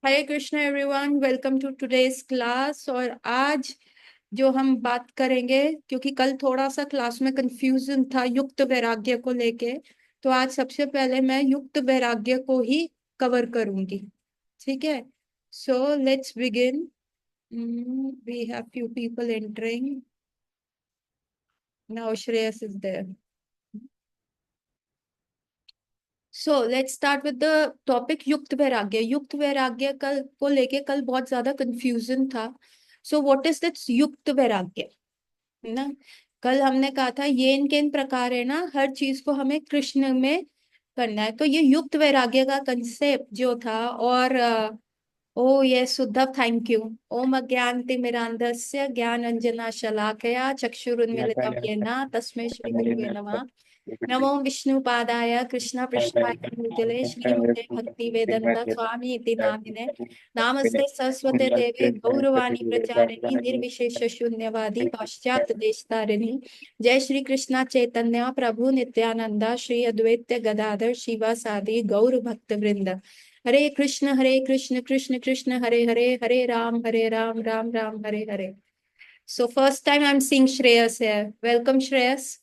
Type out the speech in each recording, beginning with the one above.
Hare Krishna everyone, welcome to today's class. और आज जो हम बात करेंगे, क्योंकि कल थोड़ा सा क्लास में कंफ्यूजन था युक्त वैराग्य को लेके, तो आज सबसे पहले मैं युक्त वैराग्य को ही कवर करूंगी। ठीक है, so let's begin. We have few people entering now. Shreyas is there. So let's start with the topic yukta vairagya. युक्त वैराग्य कल को लेके कल बहुत ज्यादा कंफ्यूजन था। सो व्हाट इज दिस युक्त वैराग्य, है ना। कल हमने कहा था ये इनके इन प्रकार है ना, हर चीज को हमें कृष्ण में करना है। तो ये युक्त वैराग्य का कंसेप्ट जो था। और ओ ये शुद्ध, थैंक यू। ओम अज्ञानतिमिरान्धस्य ज्ञानांजना शलाकया चक्षुरुन्मीलितं येन तस्मै श्री गुरुवे नमः। नमो विष्णुपादाय कृष्ण पृष्ठाय भूतले श्रीमते भक्ति वेदंत स्वामी इति नामिने। नामस्ते सरस्वते देवे गौरवाणी प्रचारिणी निर्विशेष शून्यवादी पाश्चात्य देशतारिणी। जय श्री कृष्ण चैतन्य प्रभु नित्यानंदा श्री अद्वैत गदाधर शिवासादि गौर भक्त वृंद। Hare Krishna Krishna Krishna Hare Hare, Hare Ram Ram Ram Hare Hare. So first time I am seeing Shreyas है। वेलकम श्रेयस,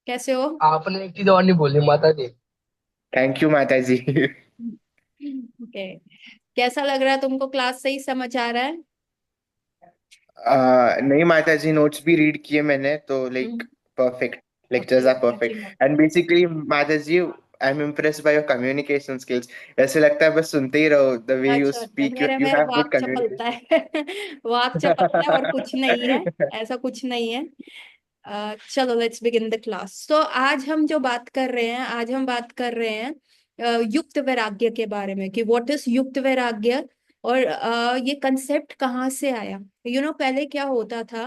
कैसे हो? आपने एक चीज और नहीं बोली माता जी। थैंक यू माता जी। ओके, कैसा लग रहा है तुमको? क्लास सही समझ आ रहा है? नहीं माता जी, नोट्स भी रीड किए मैंने तो like perfect. Lectures are perfect and basically माता जी I am impressed by your communication skills. ऐसे लगता है बस सुनते ही रहो, द वे यू अच्छा अच्छा, स्पीक, यू मेरा यू मेरा हैव गुड वाक चपलता कम्युनिकेशन। है। वाक चपलता है और कुछ नहीं है। ऐसा कुछ नहीं है। चलो लेट्स बिगिन द क्लास। तो आज हम जो बात कर रहे हैं, आज हम बात कर रहे हैं युक्त वैराग्य के बारे में, कि व्हाट इज युक्त वैराग्य। और ये कंसेप्ट कहाँ से आया। पहले क्या होता था,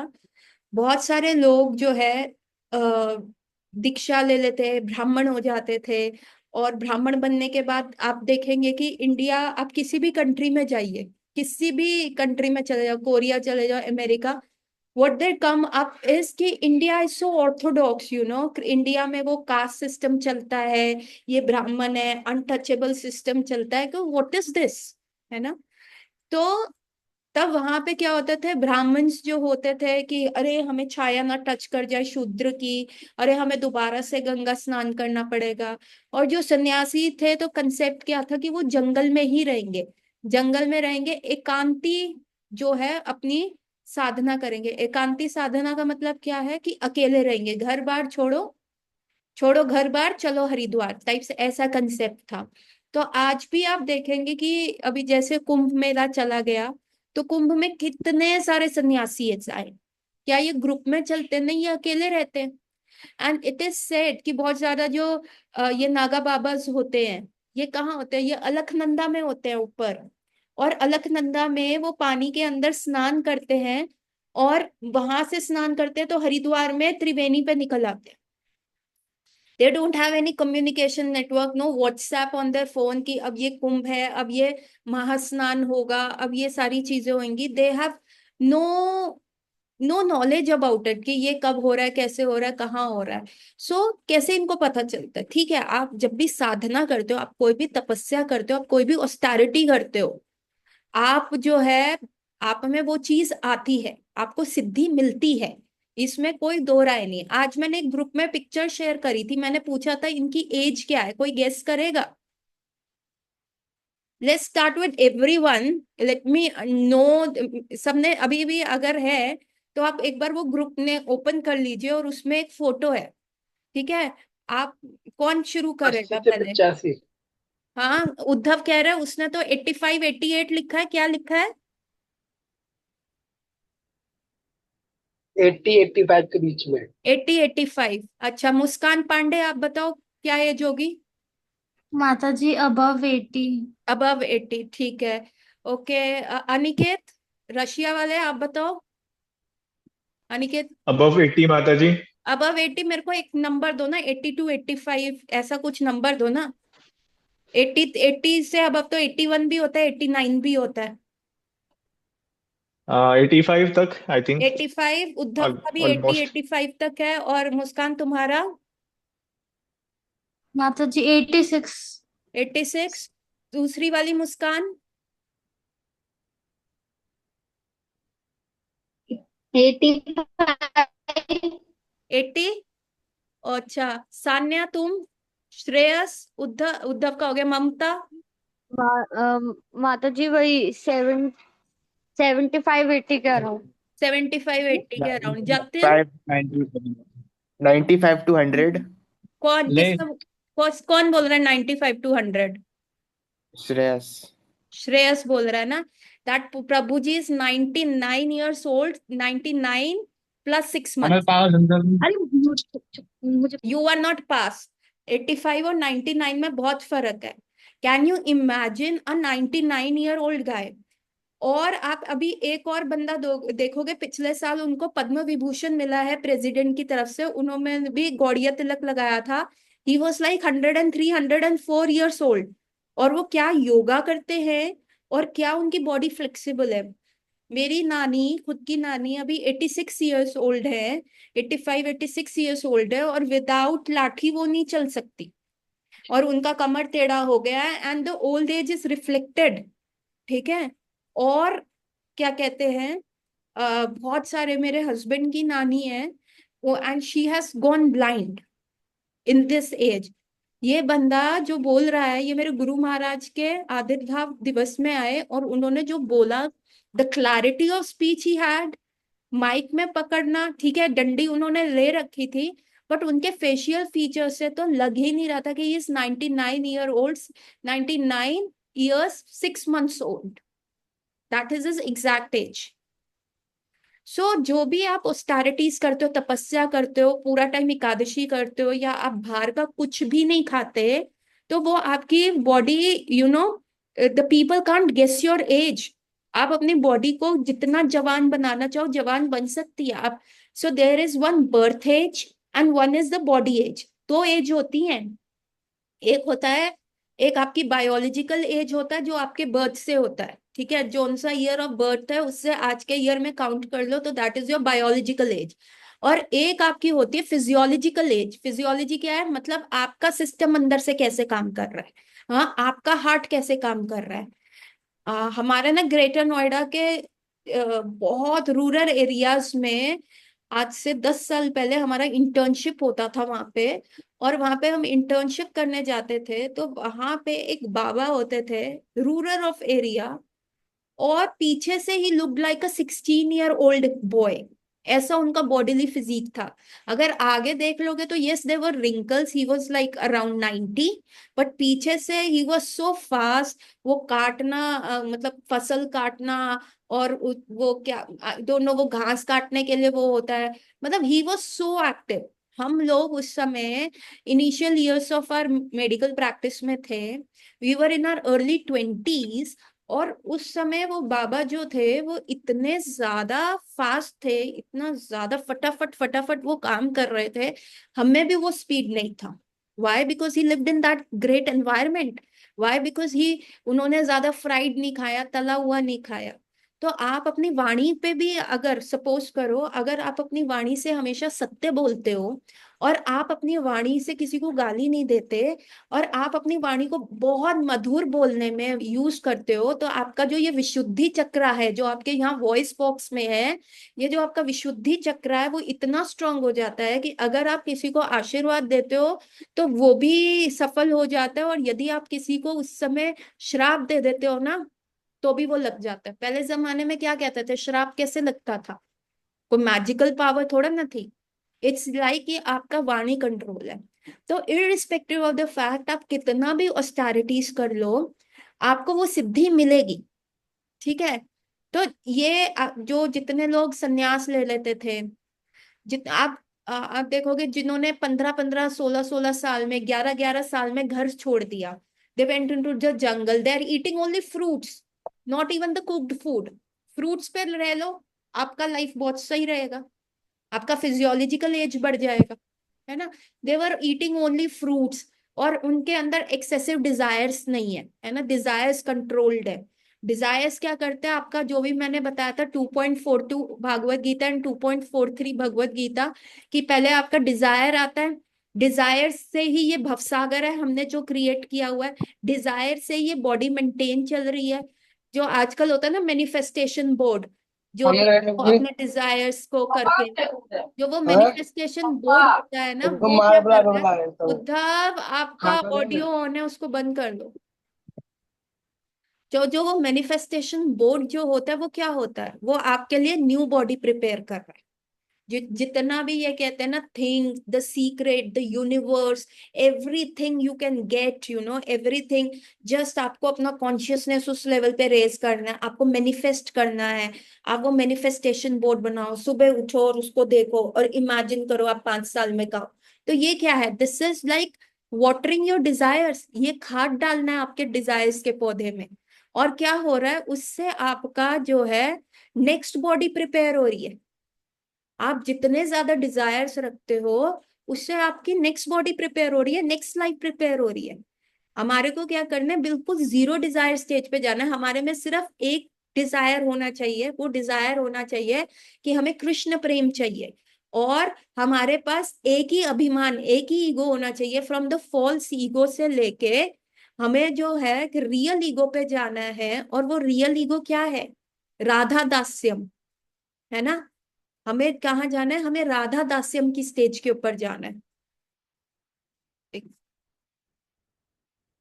बहुत सारे लोग जो है दीक्षा ले लेते, ब्राह्मण हो जाते थे। और ब्राह्मण बनने के बाद आप देखेंगे कि इंडिया, आप किसी भी कंट्री में जाइए, किसी भी कंट्री में चले जाओ, कोरिया चले जाओ, America, what they come up is कि India is so Orthodox. India में वो कास्ट सिस्टम चलता है, ये ब्राह्मण है, अनटचेबल सिस्टम चलता है, कि व्हाट इज दिस, है ना। तो तब वहां पे क्या होते थे, ब्राह्मण्स जो होते थे कि अरे हमें छाया ना टच कर जाए शूद्र की, अरे हमें दोबारा से गंगा स्नान करना पड़ेगा। और जो सन्यासी थे तो कंसेप्ट क्या था कि वो जंगल में ही रहेंगे, जंगल में रहेंगे, एकांती जो है अपनी साधना करेंगे। एकांती साधना का मतलब क्या है कि अकेले रहेंगे, घर बार छोड़ो, छोड़ो घर बार, चलो हरिद्वार टाइप से, ऐसा कंसेप्ट था। तो आज भी आप देखेंगे कि अभी जैसे कुंभ मेला चला गया, तो कुंभ में कितने सारे सन्यासी आए। क्या ये ग्रुप में चलते? नहीं, ये अकेले रहते हैं। एंड इट इज सेड कि बहुत ज्यादा जो ये नागा बाबाज होते हैं, ये कहाँ होते हैं? ये अलकनंदा में होते हैं ऊपर। और अलकनंदा में वो पानी के अंदर स्नान करते हैं, और वहां से स्नान करते हैं तो हरिद्वार में त्रिवेणी पे निकल आते हैं। They don't have any communication network, no WhatsApp on their phone की अब ये कुंभ है, अब ये महास्नान होगा, अब ये सारी चीजें होंगी। They have no no knowledge about it कि ये कब हो रहा है, कैसे हो रहा है, कहाँ हो रहा है। कैसे इनको पता चलता है? ठीक है, आप जब भी साधना करते हो, आप कोई भी तपस्या करते हो, आप कोई भी ऑस्टेरिटी करते हो, आप जो है, आप में वो चीज आती है, आपको सिद्धि मिलती है। इसमें कोई दो राय नहीं। आज मैंने एक ग्रुप में पिक्चर शेयर करी थी, मैंने पूछा था इनकी एज क्या है, कोई गेस करेगा? Let's start with everyone, let me know. सबने अभी भी अगर है तो आप एक बार वो ग्रुप ने ओपन कर लीजिए, और उसमें एक फोटो है। ठीक है, आप कौन शुरू 80 करेगा से पहले? 85। हाँ, उद्धव कह रहा है, उसने तो 85 88 लिखा है, क्या लिखा है? 80 85 के बीच में। 80 85। अच्छा, मुस्कान पांडे आप बताओ, क्या एज होगी? माता जी अबव 80। अबव 80, ठीक है। ओके, अनिकेत, रशिया वाले, आप बताओ। अनिकेत, अबव 80 माता जी। अबव 80, मेरे को एक नंबर दो ना, 82 85 ऐसा कुछ नंबर दो ना। 80, 80 से अब तो 81 भी होता है, 89 भी होता है। 85 तक आई थिंक। 85, उद्धव का भी 80 ऑलमोस्ट। 85 तक है। और मुस्कान तुम्हारा? माता जी 86। 86। दूसरी वाली मुस्कान? 85। 80। अच्छा, सान्या तुम? श्रेयस? उद्धव? उद्धव का हो गया। ममता? माता जी वही 75 80 के अराउंड। 75 80 के अराउंड। जतिन? 95 to 100। कौन ले किसका? कौन बोल रहा है 95 to 100? श्रेयस। श्रेयस बोल रहा है ना। That Prabhu ji is 99 years old, 99 plus 6 हमें months. पास अंदर अरे मुझे You are not past. 85 और 99 में बहुत फर्क है। Can you imagine a 99 year old गाय? और आप अभी एक और बंदा देखोगे, पिछले साल उनको पद्म विभूषण मिला है प्रेसिडेंट की तरफ से, उन्होंने भी गौड़िया तिलक लगाया था। He was like 103 104 years old। और वो क्या योगा करते हैं, और क्या उनकी बॉडी फ्लेक्सिबल है। मेरी नानी, खुद की नानी अभी 86 years old है। 85 86 years old है, और विदाउट लाठी वो नहीं चल सकती, और उनका कमर टेढ़ा हो गया है, and the old age is reflected. ठीक है। और क्या कहते हैं, बहुत सारे मेरे हस्बैंड की नानी है वो, and she has gone blind in this age. ये बंदा जो बोल रहा है, ये मेरे गुरु महाराज के आविर्भाव दिवस में आए, और उन्होंने जो बोला, the clarity of speech he had, mic में पकड़ना, ठीक है, डंडी उन्होंने ले रखी थी, बट उनके फेशियल फीचर से तो लग ही नहीं रहा था कि is 99 year old, 99 years 6 months old। That is his exact age. So जो भी आप ऑस्टेरिटीज करते हो, तपस्या करते हो, पूरा टाइम एकादशी करते हो, या आप बाहर का कुछ भी नहीं खाते, तो वो आपकी body, you know, the people can't guess your age. आप अपनी बॉडी को जितना जवान बनाना चाहो, जवान बन सकती है आप। So there is one birth age and one is the body age. दो एज होती हैं। एक होता है, एक आपकी बायोलॉजिकल एज होता है जो आपके बर्थ से होता है, ठीक है, जो सा ईयर ऑफ बर्थ है उससे आज के ईयर में काउंट कर लो, तो that is your biological age. और एक आपकी होती है फिजियोलॉजिकल एज। फिजियोलॉजी क्या है, मतलब आपका सिस्टम अंदर से कैसे काम कर रहा है। हाँ, आपका हार्ट कैसे काम कर रहा है। हमारे ना ग्रेटर नोएडा के बहुत रूरल एरियाज में, आज से 10 साल पहले हमारा इंटर्नशिप होता था वहां पे। और वहां पे हम इंटर्नशिप करने जाते थे, तो वहां पे एक बाबा होते थे, रूरल ऑफ एरिया, और पीछे से he looked like a 16 year old boy. ऐसा उनका बॉडीली फिजिक था। अगर आगे देख लोगे तो yes there were wrinkles, he was like around 90, but पीछे से ही वाज सो फास्ट। वो काटना, मतलब फसल काटना, और वो क्या, दोनों वो घास काटने के लिए वो होता है, मतलब ही वाज सो एक्टिव। हम लोग उस समय initial years of our medical practice में थे, we were in our early 20s। और उस समय वो बाबा जो थे वो इतने ज्यादा फास्ट थे, इतना ज्यादा फटाफट फटाफट वो काम कर रहे थे। हमें भी वो स्पीड नहीं था। Why? Because he lived in that great environment. Why? Because he, उन्होंने ज्यादा फ्राइड नहीं खाया, तला हुआ नहीं खाया। तो आप अपनी वाणी पे भी, अगर सपोज करो, अगर आप अपनी वाणी से हमेशा सत्य बोलते हो, और आप अपनी वाणी से किसी को गाली नहीं देते, और आप अपनी वाणी को बहुत मधुर बोलने में यूज करते हो, तो आपका जो ये विशुद्धि चक्र है, जो आपके यहाँ वॉइस बॉक्स में है, ये जो आपका विशुद्धि चक्र है, वो इतना स्ट्रांग हो जाता है कि अगर आप किसी को आशीर्वाद देते हो तो वो भी सफल हो जाता है। और यदि आप किसी को उस समय श्राप दे देते हो ना, तो भी वो लग जाता है। पहले जमाने में क्या कहते थे, श्राप कैसे लगता था? कोई मैजिकल पावर थोड़ा ना थी। इट्स लाइक कि आपका वाणी कंट्रोल है। तो इरिस्पेक्टिव ऑफ द फैक्ट, आप कितना भी ऑस्टेरिटीज कर लो, आपको वो सिद्धि मिलेगी। ठीक है। तो ये जो जितने लोग संन्यास ले लेते थे, जित आप देखोगे, जिन्होंने 15 15 16 16 साल में, 11 11 साल में घर छोड़ दिया, they went into the jungle, they are eating only fruits, not even the cooked food. Fruits पे रह लो, आपका लाइफ बहुत सही रहेगा, आपका फिजियोलॉजिकल एज बढ़ जाएगा, है ना। देवर ईटिंग ओनली फ्रूट्स, और उनके अंदर एक्सेसिव डिजायर्स नहीं है ना, डिजायर्स कंट्रोल्ड है। डिजायर्स क्या करते हैं, आपका जो भी मैंने बताया था 2.42 भागवत गीता एंड 2.43 भगवत गीता, कि पहले आपका डिजायर आता है, डिजायर से ही ये भवसागर है हमने जो क्रिएट किया हुआ है, डिजायर से ये बॉडी मेंटेन चल रही है। जो आजकल होता है ना मैनिफेस्टेशन बोर्ड, जो भी वो अपने डिजायर्स को करके, जो वो मैनिफेस्टेशन बोर्ड होता है ना, तुमको वो क्या मार्बल आर्ट करता है? बना देता हूँ। उद्धव, आपका खाना नहीं ऑडियो ऑन है, उसको बंद कर दो। जो जो वो मैनिफेस्टेशन बोर्ड जो होता है वो क्या होता है? वो आपके लिए न्यू बॉडी प्रिपेयर कर रहा है। जितना भी ये कहते हैं ना, thing, the secret, the universe, everything you can get, everything. Just आपको अपना कॉन्शियसनेस उस लेवल पे रेज करना है, आपको मैनिफेस्ट करना है। आप वो मैनिफेस्टेशन बोर्ड बनाओ, सुबह उठो और उसको देखो और इमेजिन करो आप 5 साल में का। तो ये क्या है? This is like watering your desires. ये खाद डालना है आपके डिजायर्स के पौधे में। और क्या हो रहा है उससे? आपका जो है नेक्स्ट बॉडी प्रिपेयर हो रही है। आप जितने ज्यादा डिजायर्स रखते हो, उससे आपकी नेक्स्ट बॉडी प्रिपेयर हो रही है, नेक्स्ट लाइफ प्रिपेयर हो रही है। हमारे को क्या करना है? बिल्कुल जीरो डिजायर स्टेज पे जाना है। हमारे में सिर्फ एक डिजायर होना चाहिए। वो डिजायर होना चाहिए कि हमें कृष्ण प्रेम चाहिए। और हमारे पास एक ही अभिमान, एक ही ईगो होना चाहिए। फ्रॉम द फॉल्स ईगो से लेके हमें जो है रियल ईगो पे जाना है। और वो रियल ईगो क्या है? राधा दास्यम, है ना? हमें कहाँ जाना है? हमें राधा दास्यम की स्टेज के ऊपर जाना है।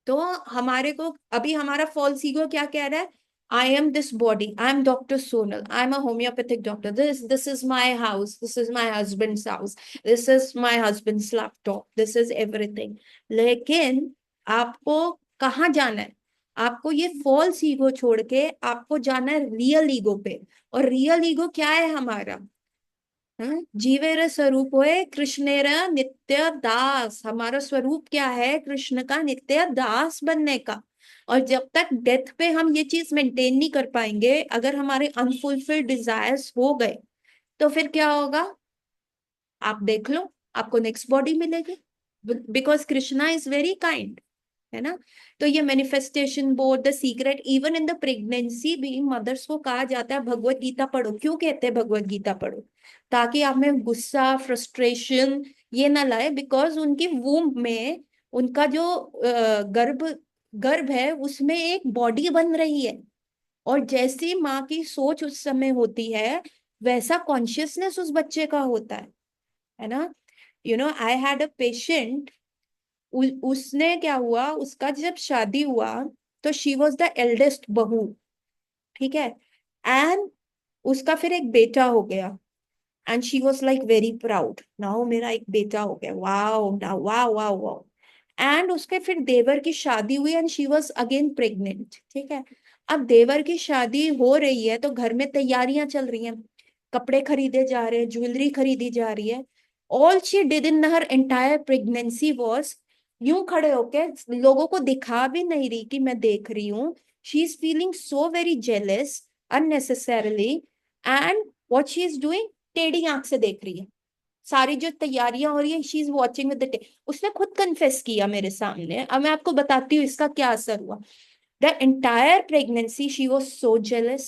तो हमारे को अभी हमारा फॉल्स ईगो क्या कह रहा है? I am this body, I am doctor Sonal, I am a homeopathic doctor, this is my house, this is my husband's house, this is my husband's laptop, this is everything. लेकिन आपको कहाँ जाना है? आपको ये फॉल्स ईगो छोड़ के आपको जाना है रियल ईगो पे। और रियल ईगो क्या है हमारा? जीवेर स्वरूप होए कृष्णेर नित्य दास। हमारा स्वरूप क्या है? कृष्ण का नित्य दास बनने का। और जब तक डेथ पे हम ये चीज मेंटेन नहीं कर पाएंगे, अगर हमारे अनफुलफिल्ड डिजायर्स हो गए, तो फिर क्या होगा? आप देख लो, आपको नेक्स्ट बॉडी मिलेगी। Because Krishna is very kind, है ना? तो ये manifestation board, the secret, even in the pregnancy भी मदर्स को कहा जाता है भगवत गीता पढ़ो। क्यों कहते हैं भगवत गीता पढ़ो? ताकि आप में गुस्सा, फ्रस्ट्रेशन ये ना लाए। बिकॉज उनकी वूम्ब में, उनका जो गर्भ गर्भ है, उसमें एक बॉडी बन रही है। और जैसी माँ की सोच उस समय होती है, वैसा कॉन्शियसनेस उस बच्चे का होता है ना? I had a patient. उसने क्या हुआ, उसका जब शादी हुआ, तो शी वॉज द एल्डेस्ट बहू, ठीक है? एंड उसका फिर एक बेटा हो गया। And she was like very proud, now मेरा एक बेटा हो गया, वाओ ना, वाओ वाओ वाओ। एंड उसके फिर देवर की शादी हुई and she was again pregnant, ठीक है? अब देवर की शादी हो रही है तो घर में तैयारियां चल रही हैं, कपड़े खरीदे जा रहे हैं, ज्वेलरी खरीदी जा रही है। All she did in her entire pregnancy was यूं खड़े होके लोगों को दिखा भी नहीं रही कि मैं देख रही हूँ। She is feeling so very jealous unnecessarily. And what she is doing? टेढ़ी आंख से देख रही है सारी जो तैयारियां हो रही है। She is watching with the, उसने खुद कन्फेस किया मेरे सामने। अब मैं आपको बताती हूँ इसका क्या असर हुआ। The entire pregnancy she was so jealous.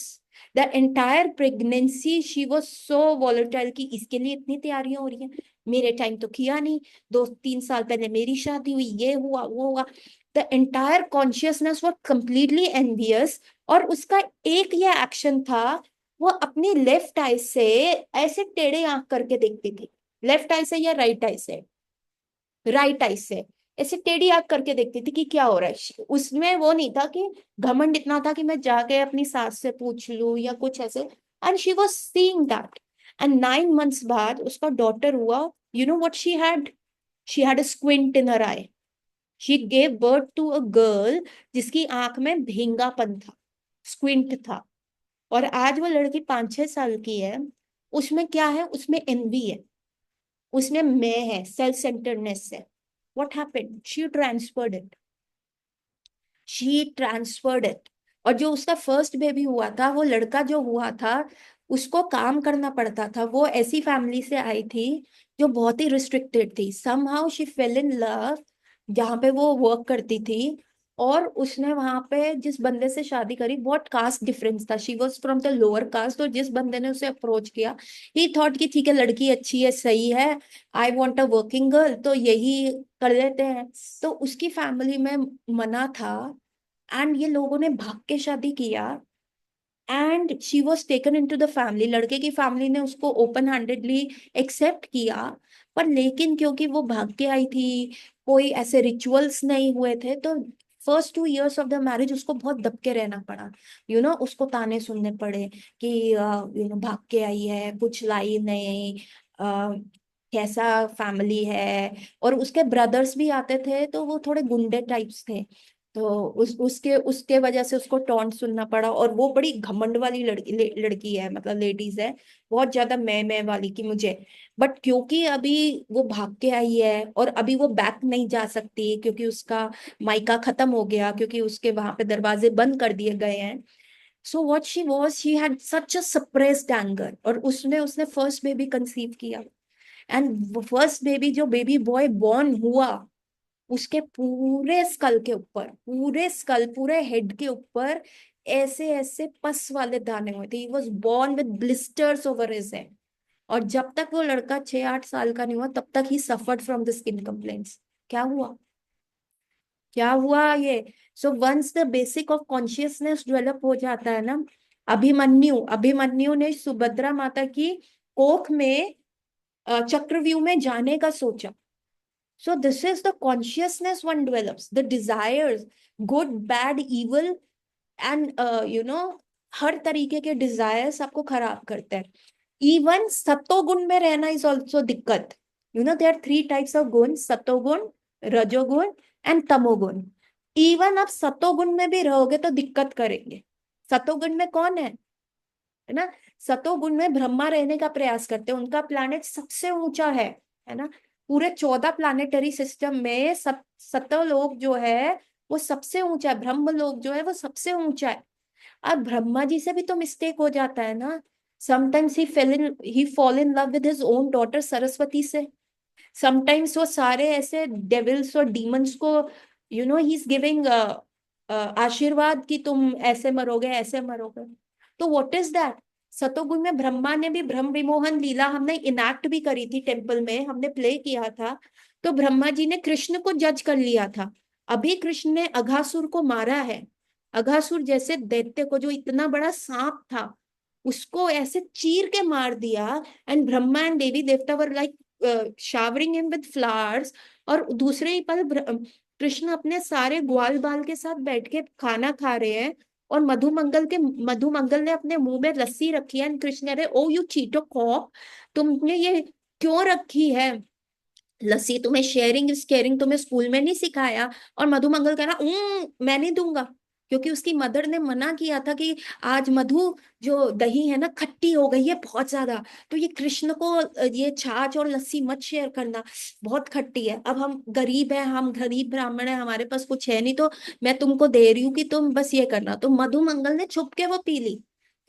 The entire pregnancy she was so volatile कि इसके लिए इतनी तैयारियां हो रही हैं, मेरे टाइम तो किया नहीं, 2-3 साल पहले मेरी शादी हुई, ये हुआ वो हुआ। The entire consciousness was completely envious। और उसका एक ये एक्शन था, वो अपनी लेफ्ट आई से ऐसे टेढ़े आंख करके देखती थी। लेफ्ट आई से या राइट आई से? राइट आई से ऐसे टेढ़ी आंख करके देखती थी कि क्या हो रहा है। उसमें वो नहीं था कि घमंड इतना था कि मैं जाके अपनी सास से पूछ लूं या कुछ ऐसे। And she was seeing that. And 9 months बाद उसका डॉटर हुआ। You know what she had a squint in her eye. She gave birth to a girl जिसकी आंख में भींगापन था, स्क्विंट था। और आज वो लड़की 5-6 साल की है। उसमें क्या है? उसमें एनवी है, उसमें मैं है, सेल्फ सेंटर्डनेस है। What happened? She transferred it. और जो उसका फर्स्ट बेबी हुआ था, वो लड़का जो हुआ था, उसको काम करना पड़ता था। वो ऐसी फैमिली से आई थी जो बहुत ही रिस्ट्रिक्टेड थी। Somehow she fail in love जहाँ पे वो वर्क करती थी। और उसने वहां पे जिस बंदे से शादी करी, बहुत कास्ट डिफरेंस था, she was from the lower caste. और जिस बंदे ने उसे अप्रोच किया, ही थॉट कि ठीक है, लड़की अच्छी है, सही है, I want a working girl, तो यही कर लेते हैं। तो उसकी फैमिली में मना था। एंड ये लोगों ने भाग के शादी किया। And she was taken in to the family, लड़के की फैमिली ने उसको ओपन हैंडेडली एक्सेप्ट किया। पर लेकिन क्योंकि वो भाग के आई थी, कोई ऐसे रिचुअल्स नहीं हुए थे, तो first 2 years of the marriage उसको बहुत दब के रहना पड़ा। उसको ताने सुनने पड़े कि भाग के आई है, कुछ लाई नहीं, कैसा फैमिली है। और उसके ब्रदर्स भी आते थे तो वो थोड़े गुंडे टाइप्स थे, तो उसके उसके वजह से उसको टॉन्ट सुनना पड़ा। और वो बड़ी घमंड वाली लड़की है, मतलब लेडीज है, बहुत ज्यादा मैं वाली की मुझे। बट क्योंकि अभी वो भाग के आई है और अभी वो बैक नहीं जा सकती क्योंकि उसका मायका खत्म हो गया, क्योंकि उसके वहां पे दरवाजे बंद कर दिए गए हैं। So what she had such a suppressed anger, और उसने उसने फर्स्ट बेबी कंसीव किया। एंड फर्स्ट बेबी, जो बेबी बॉय बॉर्न हुआ, उसके पूरे स्कल के ऊपर, पूरे स्कल, पूरे हेड के ऊपर ऐसे ऐसे पस वाले दाने हुए थे। He was born with blisters over his head. और जब तक वो लड़का 6-8 साल का नहीं हुआ तब तक he suffered from the skin complaints. क्या हुआ, क्या हुआ ये? So once the basic of consciousness develop हो जाता है ना। अभिमन्यु अभिमन्यु ने सुभद्रा माता की कोख में चक्रव्यूह में जाने का सोचा। So this is the consciousness one develops, the desires, good, bad, evil, and हर तरीके के डिजायर्स आपको खराब करते हैं। इवन सतोगुण में रहना इज ऑल्सो दिक्कत। देयर आर 3 types ऑफ गुण, सतोगुण, रजोगुण एंड तमोगुण। इवन आप सतोगुण में भी रहोगे तो दिक्कत करेंगे। सतोगुण में कौन है ना? सतोगुण में ब्रह्मा रहने का प्रयास करते हैं, उनका प्लैनेट सबसे ऊंचा है ना? पूरे 14 प्लानिटरी सिस्टम में सतोलोक जो है वो सबसे ऊंचा है, ब्रह्म लोक जो है वो सबसे ऊंचा है। अब ब्रह्मा जी से भी तो मिस्टेक हो जाता है ना। Sometimes he fall in love with his own daughter Saraswati से। समटाइम्स वो सारे ऐसे डेविल्स और डीमंस को ही इज गिविंग आशीर्वाद कि तुम ऐसे मरोगे, ऐसे मरोगे। तो व्हाट इज दैट? सतोगुण में ब्रह्मा ने भी ब्रह्म विमोहन लीला हमने इनैक्ट भी करी थी, टेम्पल में हमने प्ले किया था। तो ब्रह्मा जी ने कृष्ण को जज कर लिया था। अभी कृष्ण ने अघासुर को मारा है। अघासुर जैसे दैत्य को, जो इतना बड़ा सांप था, उसको ऐसे चीर के मार दिया। एंड ब्रह्मा एंड देवी देवता were like showering him with flowers. और दूसरे ही पल कृष्ण अपने सारे ग्वाल बाल के साथ बैठ के खाना खा रहे हैं। और मधुमंगल ने अपने मुंह में लस्सी रखी है। एंड कृष्ण कह रहे, ओ यू चीटो कॉप, तुमने ये क्यों रखी है लस्सी? तुम्हें शेयरिंग इज केयरिंग तुम्हें स्कूल में नहीं सिखाया? और मधुमंगल कह रहा, मैं नहीं दूंगा, क्योंकि उसकी मदर ने मना किया था कि आज मधु, जो दही है ना, खट्टी हो गई है बहुत ज्यादा, तो ये कृष्ण को ये छाछ और लस्सी मत शेयर करना, बहुत खट्टी है। अब हम गरीब हैं, हम गरीब ब्राह्मण हैं, हमारे पास कुछ है नहीं, तो मैं तुमको दे रही हूँ कि तुम बस ये करना। तो मधुमंगल ने छुप के वो पी ली।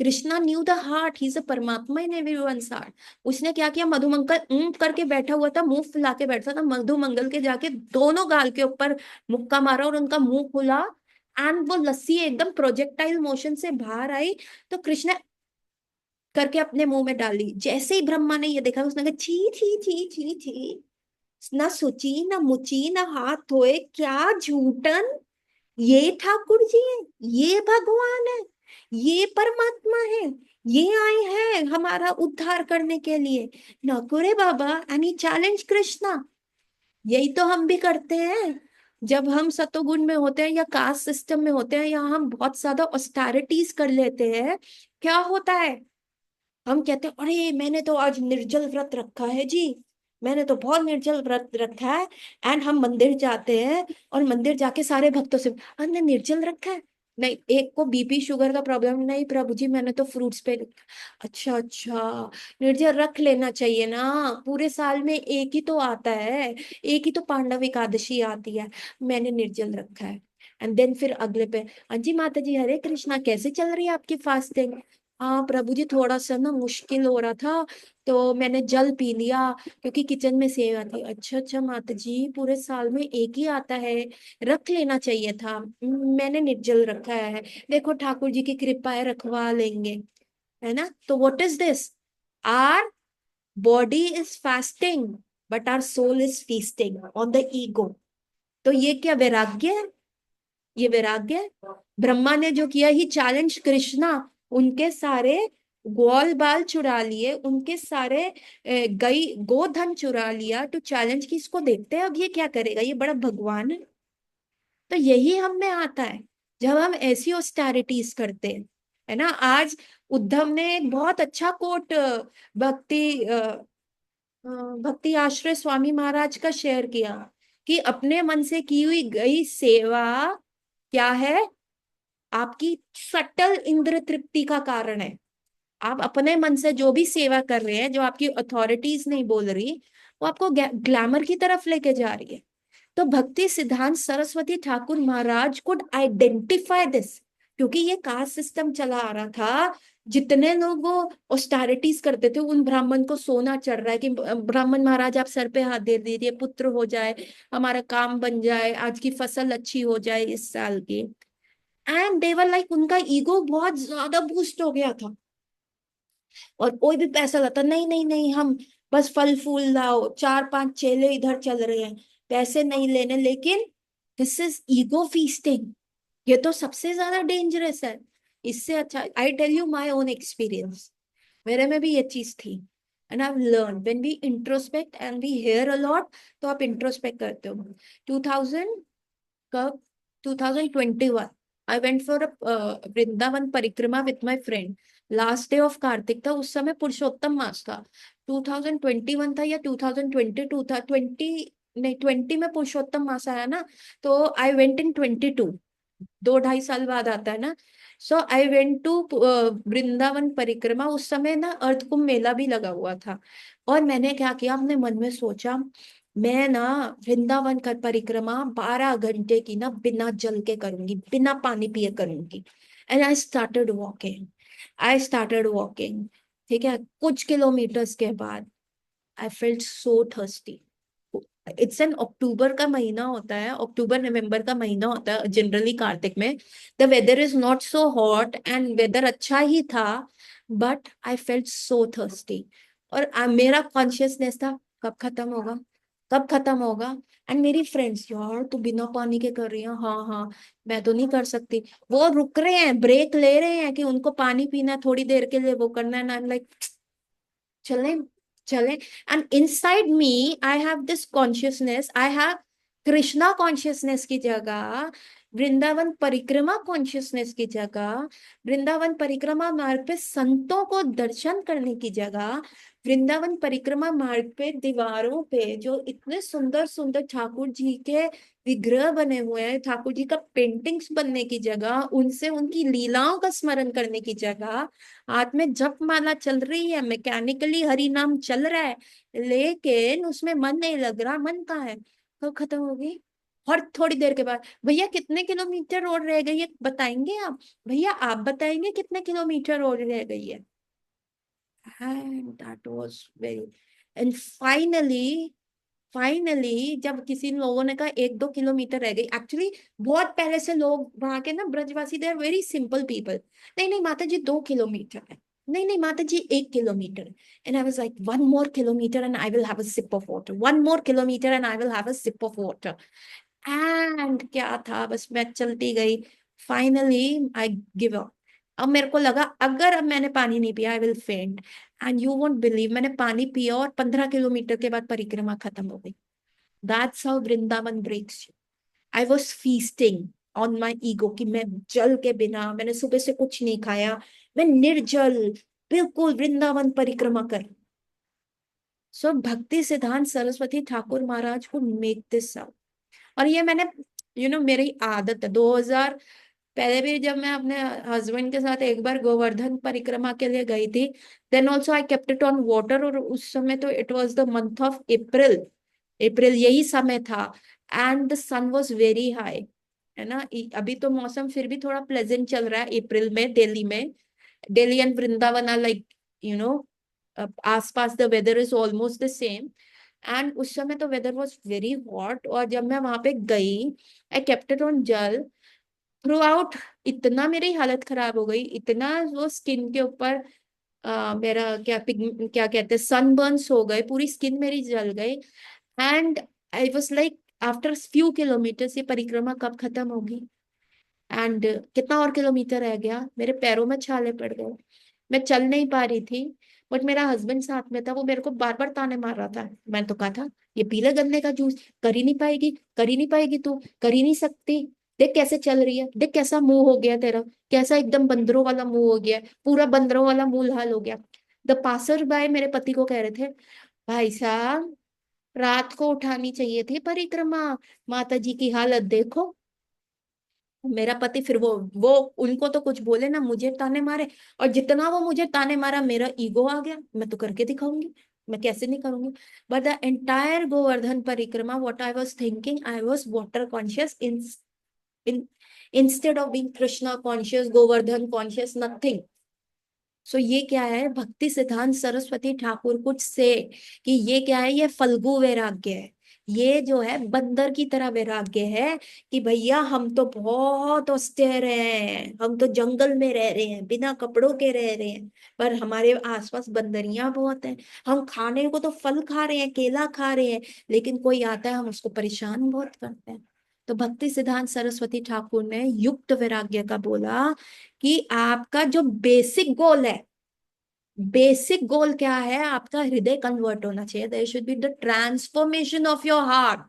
Krishna knew the heart, he is a paramatma in everyone's heart. उसने क्या किया, मधुमंगल करके बैठा हुआ था, मुंह फुला के बैठा था, मधुमंगल के जाके दोनों गाल के ऊपर मुक्का मारा और उनका मुंह खुला। एंड वो लस्सी एकदम प्रोजेक्टाइल मोशन से बाहर आई। तो कृष्ण करके अपने मुंह में डाली। जैसे ही ब्रह्मा ने ये देखा, उसने कहा, छी छी छी छी छी, ना सोची ना मुची ना हाथ धोए, क्या झूठन, ये ठाकुर जी है, ये भगवान है, ये परमात्मा है, ये आए हैं हमारा उद्धार करने के लिए, नकुरे बाबा। And he challenge Krishna. यही तो हम भी करते हैं जब हम सतोगुण में होते हैं या कास्ट सिस्टम में होते हैं, या हम बहुत ज्यादा ऑस्टेरिटीज कर लेते हैं। क्या होता है, हम कहते हैं, अरे मैंने तो आज निर्जल व्रत रखा है जी, मैंने तो बहुत निर्जल व्रत रखा है। एंड हम मंदिर जाते हैं और मंदिर जाके सारे भक्तों से, हमने निर्जल रखा है? नहीं, एक को बीपी शुगर का प्रॉब्लम, नहीं प्रभु जी मैंने तो फ्रूट्स पे रखा। अच्छा अच्छा, निर्जल रख लेना चाहिए ना, पूरे साल में एक ही तो आता है, एक ही तो पांडव एकादशी आती है, मैंने निर्जल रखा है। एंड देन फिर अगले पे, हाँ जी माता जी, हरे कृष्णा, कैसे चल रही है आपकी फास्टिंग? हाँ प्रभु जी, थोड़ा सा ना मुश्किल हो रहा था, तो मैंने जल पी लिया क्योंकि किचन में सेव आती। अच्छा अच्छा माता जी, पूरे साल में एक ही आता है, रख लेना चाहिए था, मैंने निर्जल रखा है, देखो ठाकुर जी की कृपा है, रखवा लेंगे, है ना? तो what is this? Our body is fasting but our soul is feasting on the ego. तो ये क्या वैराग्य है? ये वैराग्य है? ब्रह्मा ने जो किया, ही चैलेंज कृष्णा उनके सारे ग्वाल बाल चुरा लिए, उनके सारे गई गोधन चुरा लिया टू चैलेंज कि इसको देखते हैं अब ये क्या करेगा, ये बड़ा भगवान है। तो यही हम में आता है जब हम ऐसी ऑस्टेरिटीज करते हैं, है ना। आज उद्धव ने एक बहुत अच्छा कोट भक्ति भक्ति आश्रय स्वामी महाराज का शेयर किया कि अपने मन से की हुई गई सेवा क्या है, आपकी सटल इंद्र तृप्ति का कारण है। आप अपने मन से जो भी सेवा कर रहे हैं, जो आपकी अथॉरिटीज नहीं बोल रही, वो आपको ग्लैमर की तरफ लेके जा रही है। तो भक्ति सिद्धांत सरस्वती ठाकुर महाराज कुड आइडेंटिफाई दिस, क्योंकि ये कास्ट सिस्टम चला आ रहा था। जितने लोग वो ऑस्टेरिटीज करते थे, उन ब्राह्मण को सोना चढ़ रहा है कि ब्राह्मण महाराज आप सर पे हाथ दे दीजिए, पुत्र हो जाए, हमारा काम बन जाए, आज की फसल अच्छी हो जाए इस साल की। एंड देवर लाइक, उनका ईगो बहुत ज्यादा बूस्ट हो गया था। और कोई भी पैसा लाता, नहीं नहीं नहीं, हम बस फल फूल लाओ, 4-5 चेले इधर चल रहे हैं, पैसे नहीं लेने। लेकिन दिस इज ईगो फीस्टिंग, ये तो सबसे ज्यादा डेंजरस है। इससे अच्छा, I tell you my own experience, मेरे में भी ये चीज थी। And I learn when we introspect and we hear a lot, तो आप इंट्रोस्पेक्ट करते हो। 2000 कब, 2021 आई वेंट फॉर वृंदावन परिक्रमा with my friend. Last day of Kartik था, उस समय पुरुषोत्तम मास था। 2021 था या 2022 था, 20 नहीं 20 में पुरुषोत्तम मास आया ना, तो आई वेंट इन 22, 2-2.5 साल बाद आता है ना। सो आई वेंट टू वृंदावन परिक्रमा। उस समय ना अर्ध कुंभ मेला भी लगा हुआ था। और मैंने क्या किया, अपने मन में सोचा, मैं ना वृंदावन का परिक्रमा 12 घंटे की ना बिना जल के करूंगी, बिना पानी पिए करूंगी। And I started walking. ठीक है, कुछ किलोमीटर्स के बाद I felt so thirsty. It's an October का महीना होता है, अक्टूबर नवंबर का महीना होता है जनरली कार्तिक में। The weather is not so hot and weather अच्छा ही था, but I felt so thirsty. और मेरा कॉन्शियसनेस था, कब खत्म होगा, कब खत्म होगा। एंड मेरी फ्रेंड्स, यार तू बिना पानी के कर रही है, हाँ हाँ, मैं तो नहीं कर सकती। वो रुक रहे हैं, ब्रेक ले रहे हैं कि उनको पानी पीना है, थोड़ी देर के लिए वो करना है। आई एम लाइक, चले चले। And inside me I have this consciousness, I have Krishna consciousness की जगह वृंदावन परिक्रमा कॉन्शियसनेस की जगह, वृंदावन परिक्रमा मार्ग पे संतों को दर्शन करने की जगह, वृंदावन परिक्रमा मार्ग पे दीवारों पे जो इतने सुंदर सुंदर ठाकुर जी के विग्रह बने हुए हैं, ठाकुर जी का पेंटिंग्स बनने की जगह, उनसे उनकी लीलाओं का स्मरण करने की जगह, हाथ में जप माला चल रही है, मैकेनिकली हरि नाम चल रहा है, लेकिन उसमें मन नहीं लग रहा। मन कहाँ है, कब खत्म होगी। और थोड़ी देर के बाद, भैया कितने किलोमीटर और रह गई है बताएंगे आप, भैया आप बताएंगे कितने किलोमीटर और रह गई है। And that was very, and finally जब किसी लोगों ने कहा 1-2 किलोमीटर रह गई, एक्चुअली बहुत पहले से लोग वहां के ना Brajwasi, they are very simple people, नहीं नहीं माता जी 2 किलोमीटर है, नहीं नहीं माता जी 1 kilometre. And I was like, 1 more kilometer and I will have a sip of water, 1 more kilometer and I will have a sip of water। And क्या था, बस मैं चलती गई। Finally I give up. अब मेरे को लगा अगर अब मैंने पानी नहीं पिया आई विल फेंट। एंड यू वोंट बिलीव, मैंने पानी पिया और 15 किलोमीटर के बाद परिक्रमा खत्म हो गई। That's how Vrindavan breaks you. I was feasting on my ego कि मैं जल के बिना, मैंने सुबह से कुछ नहीं खाया, मैं निर्जल बिल्कुल वृंदावन परिक्रमा कर। सो भक्ति सिद्धांत सरस्वती ठाकुर महाराज को मेक दिस आउट। और ये मैंने, मेरी आदत है 2000 पहले भी, जब मैं अपने हस्बैंड के साथ एक बार गोवर्धन परिक्रमा के लिए गई थी, then also I kept it on water. और उस समय तो it was the month of April, April यही समय था, and the sun was very high, है ना। अभी तो मौसम फिर भी थोड़ा प्लेजेंट चल रहा है अप्रैल में दिल्ली में। Delhi and Vrindavan are like, you know आसपास the weather is almost the same. And उस समय तो वेदर वॉज वेरी हॉट। और जब मैं वहां पे गई, आई केप्ट इट ऑन जल थ्रू आउट। इतना मेरी हालत खराब हो गई, इतना वो स्किन के ऊपर मेरा क्या कहते हैं, सनबर्न्स हो गए, पूरी स्किन मेरी जल गई। And I was like, after few kilometres ये परिक्रमा कब खत्म होगी। एंड कितना और किलोमीटर रह गया, मेरे पैरों में छाले पड़ गए, मैं चल नहीं पा रही थी। बट मेरा हस्बैंड साथ में था, वो मेरे को बार बार ताने मार रहा था। मैं तो कहा था ये पी ले गन्ने का जूस, कर ही नहीं पाएगी, कर ही नहीं पाएगी, तू कर ही नहीं सकती, देख कैसे चल रही है, देख कैसा मुंह हो गया तेरा, कैसा एकदम बंदरों वाला मुंह हो गया, पूरा बंदरों वाला मुंह हाल हो गया। द पासर बाय मेरे पति को कह रहे थे, भाई साहब रात को उठानी चाहिए थी परिक्रमा, माता जी की हालत देखो। मेरा पति फिर वो उनको तो कुछ बोले ना, मुझे ताने मारे। और जितना वो मुझे ताने मारा, मेरा ईगो आ गया, मैं तो करके दिखाऊंगी, मैं कैसे नहीं करूंगी। But the entire Govardhan parikrama, what I was thinking, I was water conscious in instead of being Krishna conscious, Govardhan conscious, nothing. So ये क्या है, भक्ति सिद्धांत सरस्वती ठाकुर कुछ से कि ये क्या है, ये फल्गु वैराग्य है। ये जो है बंदर की तरह वैराग्य है कि भैया हम तो बहुत austere हैं, हम तो जंगल में रह रहे हैं, बिना कपड़ों के रह रहे हैं, पर हमारे आसपास बंदरियां बहुत हैं। हम खाने को तो फल खा रहे हैं, केला खा रहे हैं, लेकिन कोई आता है हम उसको परेशान बहुत करते हैं। तो भक्ति सिद्धांत सरस्वती ठाकुर ने युक्त वैराग्य का बोला कि आपका जो बेसिक गोल है, बेसिक गोल क्या है, आपका हृदय कन्वर्ट होना चाहिए। There should be the transformation of your heart.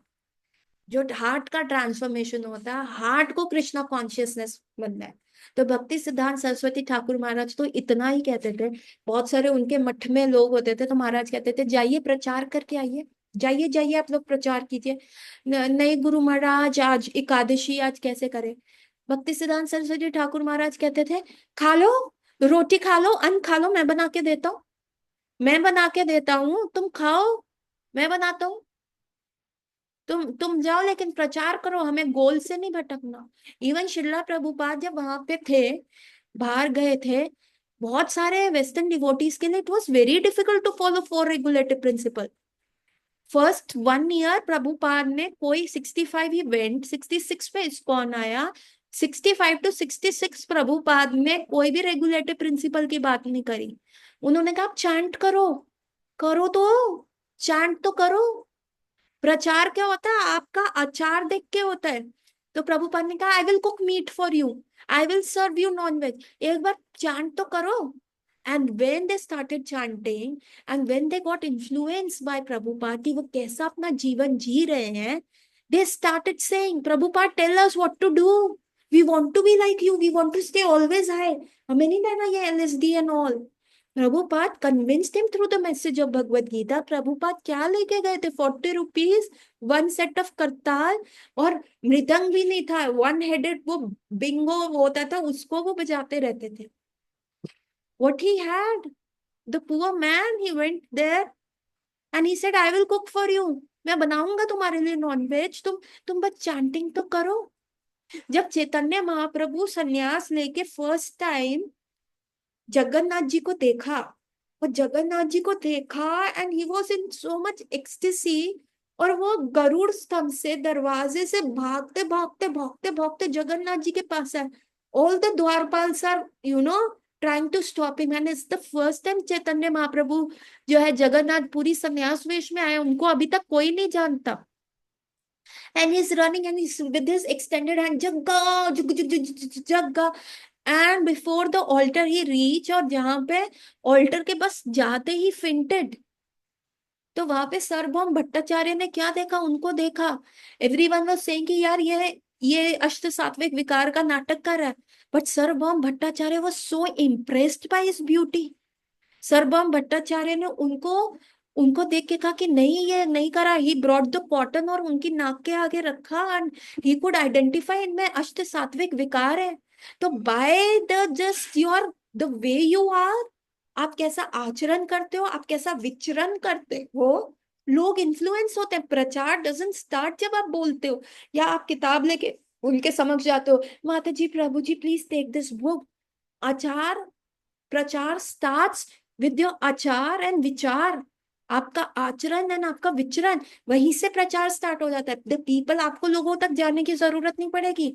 जो हार्ट का ट्रांसफॉर्मेशन होता है, हार्ट को कृष्णा कॉन्शियसनेस बनना है। तो भक्ति सिद्धांत सरस्वती ठाकुर महाराज तो इतना ही कहते थे। बहुत सारे उनके मठ में लोग होते थे, तो महाराज कहते थे जाइए प्रचार करके आइए, जाइए जाइए आप लोग प्रचार कीजिए। नहीं गुरु महाराज आज एकादशी, आज कैसे करें। भक्ति सिद्धांत सरस्वती ठाकुर महाराज कहते थे खा लो, रोटी खा लो, अन्न खा लो, मैं बना के देता हूँ, मैं बना के देता हूँ, तुम खाओ, मैं बनाता हूँ, तुम जाओ लेकिन प्रचार करो, हमें गोल से नहीं भटकना। इवन शिला प्रभुपाद जब वहां पे थे, बाहर गए थे, बहुत सारे वेस्टर्न डिवोटीज के लिए it was very difficult to follow 4 regulative principle. First 1 year Prabhupada ने कोई 65 ही वेंट, 66 पे इस्कॉन आया, 65 to 66 प्रभुपाद ने कोई भी रेगुलेटिव प्रिंसिपल की बात नहीं करी। उन्होंने कहा आप चांट करो, करो तो, चांट तो करो। प्रचार क्या होता है, आपका आचार देख के होता है। तो प्रभुपाद ने कहा I will cook meat for you, I will serve you non veg, एक बार चांट तो करो। And when they started chanting and when they got influenced by Prabhupada कि वो कैसा अपना जीवन जी रहे हैं, they started saying Prabhupada tell us what to do, we want to be like you, we want to stay always high, हमें नहीं लेना ये LSD and all. Prabhupada convinced him through the message of Bhagavad Gita. Prabhupada क्या लेके गए थे, 40 रुपीज, 1 सेट ऑफ करताल, और मृदंग भी नहीं था, 1 हेडेड वो बिंगो होता था, उसको वो बजाते रहते थे। What he had, the poor man, he went there and he said, I will cook for you. मैं बनाऊंगा तुम्हारे लिए नॉन वेज, तुम बस चैंटिंग तो करो। जब चैतन्य महाप्रभु सन्यास लेके फर्स्ट टाइम जगन्नाथ जी को देखा, और जगन्नाथ जी को देखा and he was in so much ecstasy, और वो गरुड़ स्तंभ से दरवाजे से भागते भागते भागते भागते जगन्नाथ जी के पास है। All the dwarpals are trying to stop him, and it's the first time Chaitanya Mahaprabhu जो है जगन्नाथ पूरी संन्यास वेश में आए, उनको अभी तक कोई नहीं जानता। And he's running and he's with his extended hand, jagga, jagga, and before the altar he reach, और जहां पे altar के बस जाते ही fainted। तो वहां पे सार्वभौम भट्टाचार्य ने क्या देखा, उनको देखा। एवरीवन वाज सेइंग कि यार ये अष्ट सात्विक विकार का नाटक कर रहा है, but Sarvabhaum Bhattacharya was so impressed by his beauty. Sarvabhaum Bhattacharya ने उनको उनको देख के कहा कि नहीं ये नहीं करा। ही ब्रॉट द कॉटन और उनकी नाक के आगे रखा, एंड ही कुड आइडेंटिफाई इनमें अष्ट सात्विक विकार है। तो by the just your the way you are, आप कैसा आचरण करते हो, आप कैसा विचरण करते हो, लोग इन्फ्लुएंस होते हैं। प्रचार डजंट स्टार्ट जब आप बोलते हो या आप किताब लेके उनके समक्ष जाते हो, माता जी प्रभु जी प्लीज टेक दिस बुक। आचार प्रचार स्टार्ट्स विद योर आचार एंड विचार, आपका आचरण एंड आपका विचरण, वहीं से प्रचार स्टार्ट हो जाता है। द पीपल, आपको लोगों तक जाने की जरूरत नहीं पड़ेगी।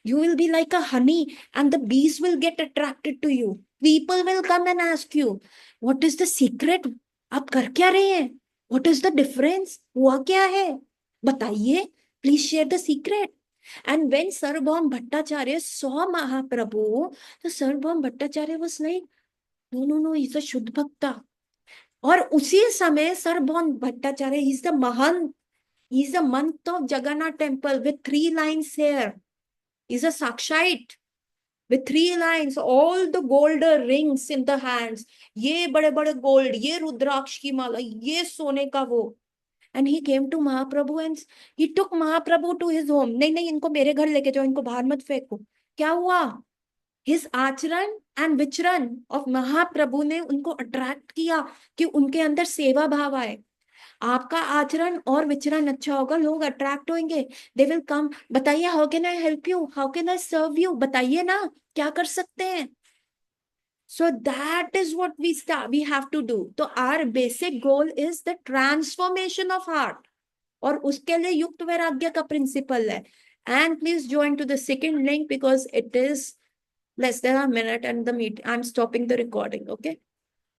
You will be like a honey and the bees will get attracted to you. People will come and ask you what is the secret, आप कर क्या रहे हैं, व्हाट इज द डिफरेंस, हुआ क्या है, बताइए, please share the secret. And when Sarvabhaum Bhattacharya saw Mahaprabhu, the Sarvabhaum Bhattacharya was like, no, he's a Shuddha Bhakta. और उसी समय Sarvabhaum Bhattacharya, he's the Mahant, he's the month of Jagannath temple with 3 lines here. He's a Sakshait with 3 lines, all the gold rings in the hands. ये बड़े बड़े gold, ये रुद्राक्ष की माला, ये सोने का वो. And he came to Mahaprabhu and he took Mahaprabhu to his home. नहीं, इनको मेरे घर लेके जाओ, इनको बाहर मत फेंको. क्या हुआ? His आचरण and विचरण of महाप्रभु ने उनको अट्रैक्ट किया कि उनके अंदर सेवा भाव आए. आपका आचरण और विचरण अच्छा होगा, लोग अट्रैक्ट होंगे. They will come. बताइए, how can I help you? How can I serve you? बताइए ना, क्या कर सकते हैं? So that is what we have to do. So our basic goal is the transformation of heart. और उसके लिए युक्त वैराग्य का principle है. And please join to the second link because it is less than a minute and I'm stopping the recording. Okay.